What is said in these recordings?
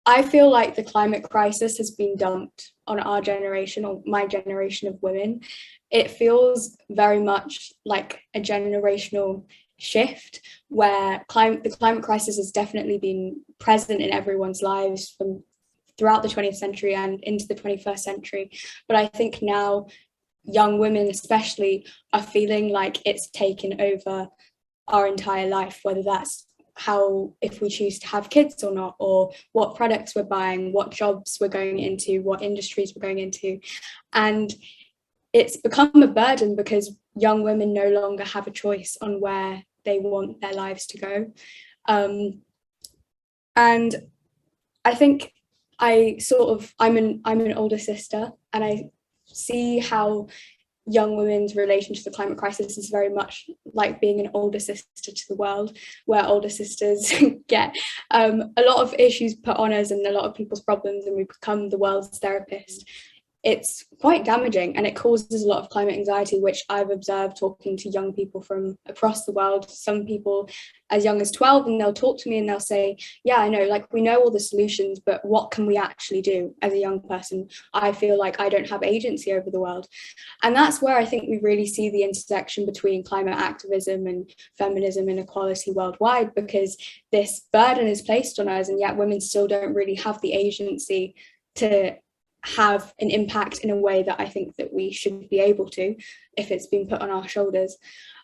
I feel like the climate crisis has been dumped on our generation, or my generation of women. It feels very much like a generational shift where the climate crisis has definitely been present in everyone's lives from throughout the 20th century and into the 21st century. But I think now young women especially are feeling like it's taken over our entire life, whether that's how, if we choose to have kids or not, or what products we're buying, what jobs we're going into, what industries we're going into. And it's become a burden because young women no longer have a choice on where they want their lives to go. And I think I'm an older sister, and I see how young women's relation to the climate crisis is very much like being an older sister to the world, where older sisters get a lot of issues put on us and a lot of people's problems, and we become the world's therapist. It's quite damaging, and it causes a lot of climate anxiety, which I've observed talking to young people from across the world. Some people as young as 12, and they'll talk to me and they'll say, yeah, I know, like, we know all the solutions, but what can we actually do as a young person? I feel like I don't have agency over the world. And that's where I think we really see the intersection between climate activism and feminism and equality worldwide, because this burden is placed on us, and yet women still don't really have the agency to have an impact in a way that I think that we should be able to if it's been put on our shoulders.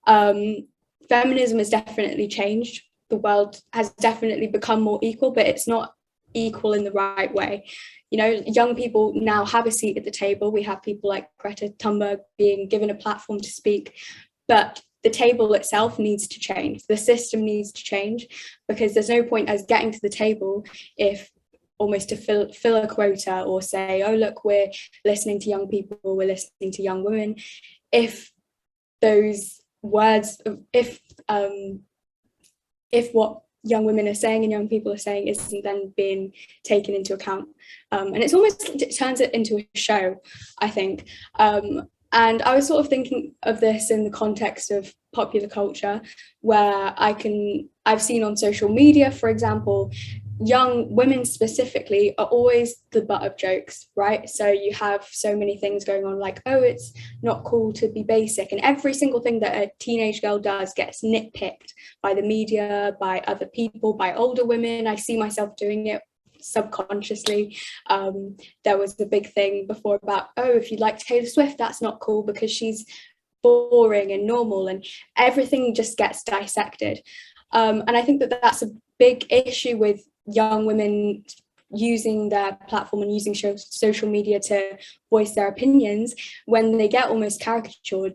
Feminism has definitely changed. The world has definitely become more equal, but it's not equal in the right way. You know, young people now have a seat at the table. We have people like Greta Thunberg being given a platform to speak, but the table itself needs to change. The system needs to change, because there's no point us getting to the table if almost to fill a quota, or say, oh look, we're listening to young people, we're listening to young women, if those words, if what young women are saying and young people are saying isn't then being taken into account. And it turns it into a show, I think. And I was sort of thinking of this in the context of popular culture, where I've seen on social media, for example, young women specifically are always the butt of jokes, right? So you have so many things going on, like, oh, it's not cool to be basic, and every single thing that a teenage girl does gets nitpicked by the media, by other people, by older women. I see myself doing it subconsciously. There was a big thing before about, oh, if you like Taylor Swift, that's not cool because she's boring and normal, and everything just gets dissected. And I think that that's a big issue with young women using their platform and using social media to voice their opinions. When they get almost caricatured,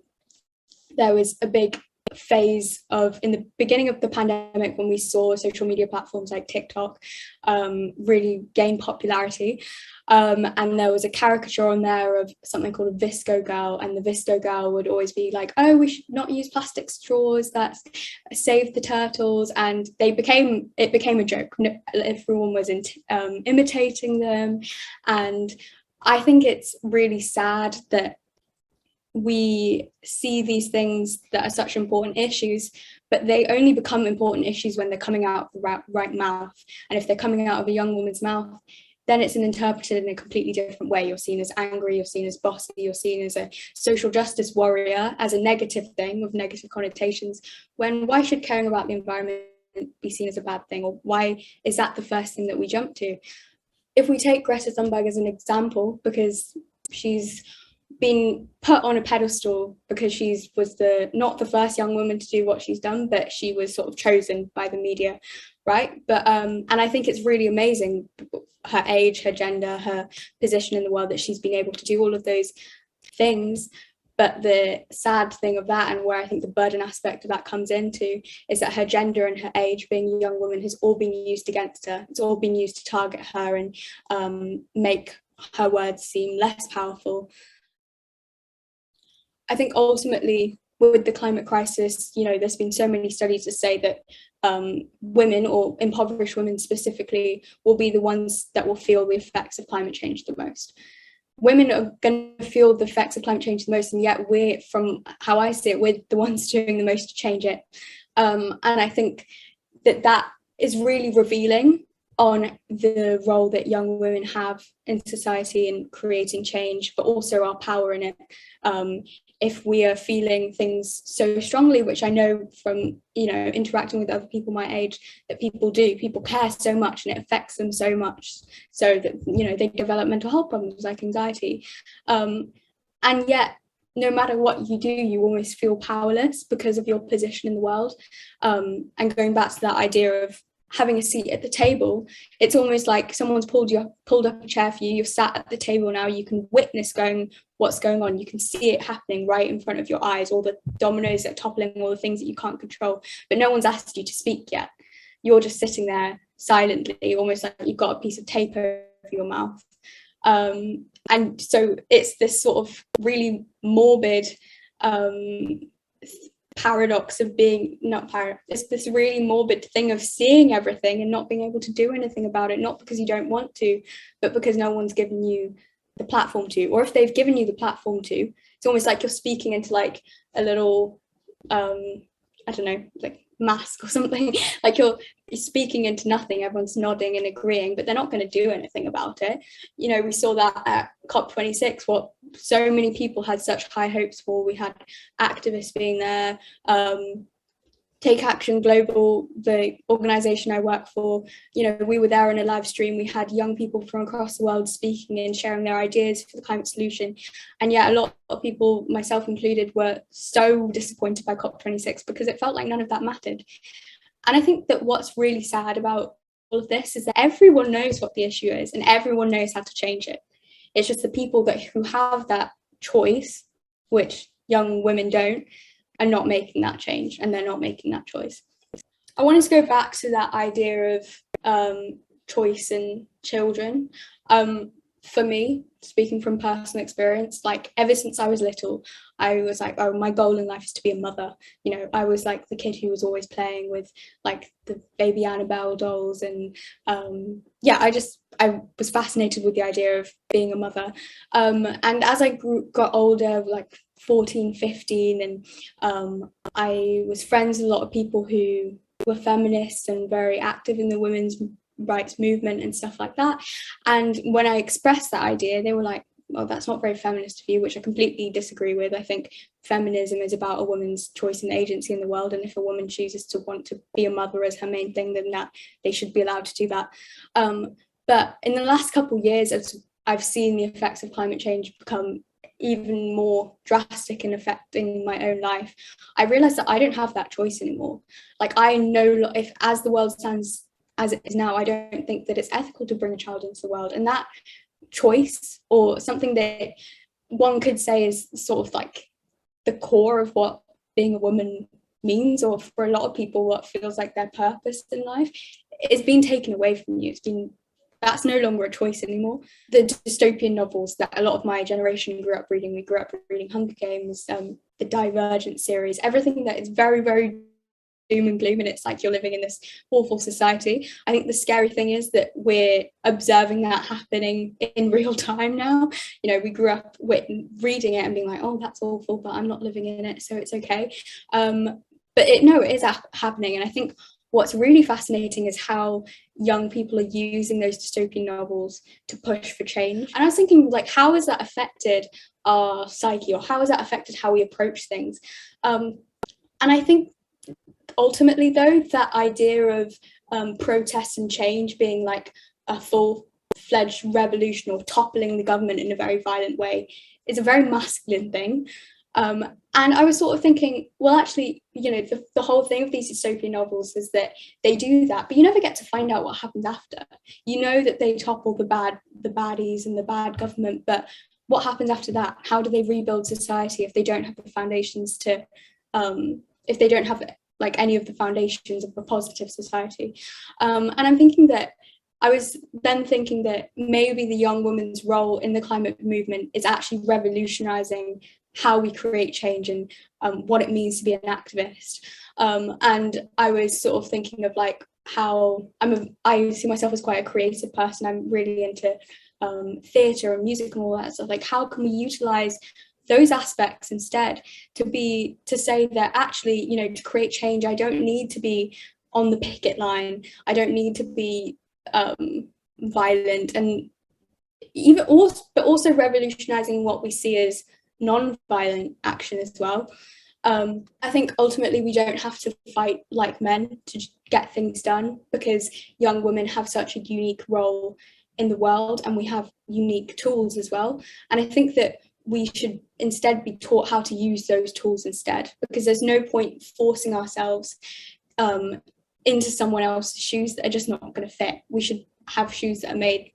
there was a big phase of, in the beginning of the pandemic, when we saw social media platforms like TikTok really gain popularity, and there was a caricature on there of something called a Visco girl, and the Visco girl would always be like, oh, we should not use plastic straws, that's save the turtles, and it became a joke. Everyone was imitating them. And I think it's really sad that we see these things that are such important issues, but they only become important issues when they're coming out of the right mouth. And if they're coming out of a young woman's mouth, then it's interpreted in a completely different way. You're seen as angry, you're seen as bossy, you're seen as a social justice warrior, as a negative thing with negative connotations, when why should caring about the environment be seen as a bad thing? Or why is that the first thing that we jump to? If we take Greta Thunberg as an example, because she's been put on a pedestal because she was not the first young woman to do what she's done, but she was sort of chosen by the media, right? But and I think it's really amazing, her age, her gender, her position in the world, that she's been able to do all of those things. But the sad thing of that, and where I think the burden aspect of that comes into, is that her gender and her age, being a young woman, has all been used against her. It's all been used to target her and make her words seem less powerful. I think ultimately with the climate crisis, you know, there's been so many studies to say that women, or impoverished women specifically, will be the ones that will feel the effects of climate change the most. Women are going to feel the effects of climate change the most, and yet we're, from how I see it, we're the ones doing the most to change it. And I think that is really revealing on the role that young women have in society in creating change, but also our power in it. If we are feeling things so strongly, which I know from, interacting with other people my age, that people do, people care so much and it affects them so much, so that, they develop mental health problems like anxiety. And yet, no matter what you do, you almost feel powerless because of your position in the world. And going back to that idea of having a seat at the table, it's almost like someone's pulled up a chair for you, you've sat at the table now, you can witness what's going on, you can see it happening right in front of your eyes, all the dominoes that are toppling, all the things that you can't control, but no one's asked you to speak yet. You're just sitting there silently, almost like you've got a piece of tape over your mouth. And so it's this sort of really morbid paradox of it's this really morbid thing of seeing everything and not being able to do anything about it, not because you don't want to, but because no one's given you the platform to. Or if they've given you the platform to, it's almost like you're speaking into like a little I don't know, like mask or something, like you're speaking into nothing, everyone's nodding and agreeing, but they're not going to do anything about it. We saw that at COP26, what so many people had such high hopes for. We had activists being there, Take Action Global, the organization I work for, we were there in a live stream. We had young people from across the world speaking and sharing their ideas for the climate solution. And yet a lot of people, myself included, were so disappointed by COP26 because it felt like none of that mattered. And I think that what's really sad about all of this is that everyone knows what the issue is and everyone knows how to change it. It's just the people who have that choice, which young women don't, are not making that change, and they're not making that choice. I wanted to go back to that idea of choice in children. For me, speaking from personal experience, like ever since I was little, I was like, oh, my goal in life is to be a mother. I was like the kid who was always playing with like the baby Annabelle dolls, and I was fascinated with the idea of being a mother. And as I got older, like 14, 15, and I was friends with a lot of people who were feminists and very active in the women's rights movement and stuff like that. And when I expressed that idea, they were like, well, that's not very feminist of you, which I completely disagree with. I think feminism is about a woman's choice and agency in the world, and if a woman chooses to want to be a mother as her main thing, then that they should be allowed to do that. But in the last couple of years, as I've seen the effects of climate change become even more drastic in affecting my own life, I realized that I don't have that choice anymore. Like, I know, if as the world stands as it is now, I don't think that it's ethical to bring a child into the world. And that choice, or something that one could say is sort of like the core of what being a woman means, or for a lot of people what feels like their purpose in life, is being taken away from you. That's no longer a choice anymore. The dystopian novels that a lot of my generation grew up reading, we grew up reading Hunger Games, the Divergent series, everything that is very, very doom and gloom, and it's like you're living in this awful society. I think the scary thing is that we're observing that happening in real time now. We grew up reading it and being like, oh, that's awful, but I'm not living in it, so it's okay. But it is happening. And I think what's really fascinating is how young people are using those dystopian novels to push for change. And I was thinking, like, how has that affected our psyche, or how has that affected how we approach things? And I think ultimately, though, that idea of protest and change being like a full-fledged revolution or toppling the government in a very violent way is a very masculine thing. And I was sort of thinking, well, actually, the whole thing of these dystopian novels is that they do that, but you never get to find out what happens after. That they topple the baddies and the bad government, but what happens after that? How do they rebuild society if they don't have the foundations to, if they don't have like any of the foundations of a positive society? And I'm thinking that I was then thinking that maybe the young woman's role in the climate movement is actually revolutionizing how we create change and what it means to be an activist. And I was sort of thinking of like how I see myself as quite a creative person. I'm really into theatre and music and all that stuff. Like, how can we utilize those aspects instead to say that actually, to create change, I don't need to be on the picket line. I don't need to be violent, and even also, but also revolutionizing what we see as non-violent action as well. I think ultimately we don't have to fight like men to get things done, because young women have such a unique role in the world, and we have unique tools as well. And I think that we should instead be taught how to use those tools instead, because there's no point forcing ourselves into someone else's shoes that are just not going to fit. We should have shoes that are made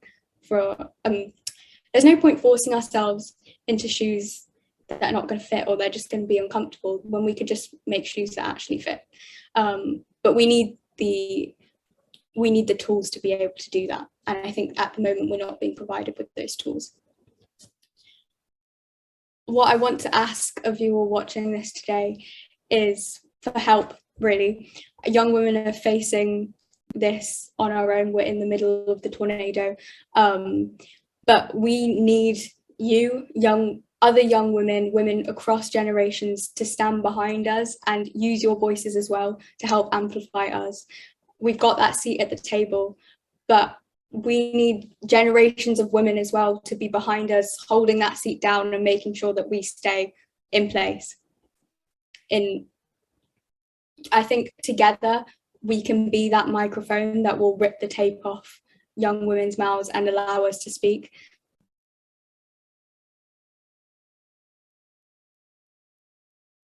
for, there's no point forcing ourselves into shoes that are not going to fit, or they're just going to be uncomfortable, when we could just make shoes that actually fit. But we need the tools to be able to do that, and I think at the moment we're not being provided with those tools. What I want to ask of you all watching this today is for help, really. Young women are facing this on our own. We're in the middle of the tornado, but we need you, other young women across generations, to stand behind us and use your voices as well to help amplify us. We've got that seat at the table, but we need generations of women as well to be behind us, holding that seat down and making sure that we stay in place. I think together we can be that microphone that will rip the tape off young women's mouths and allow us to speak.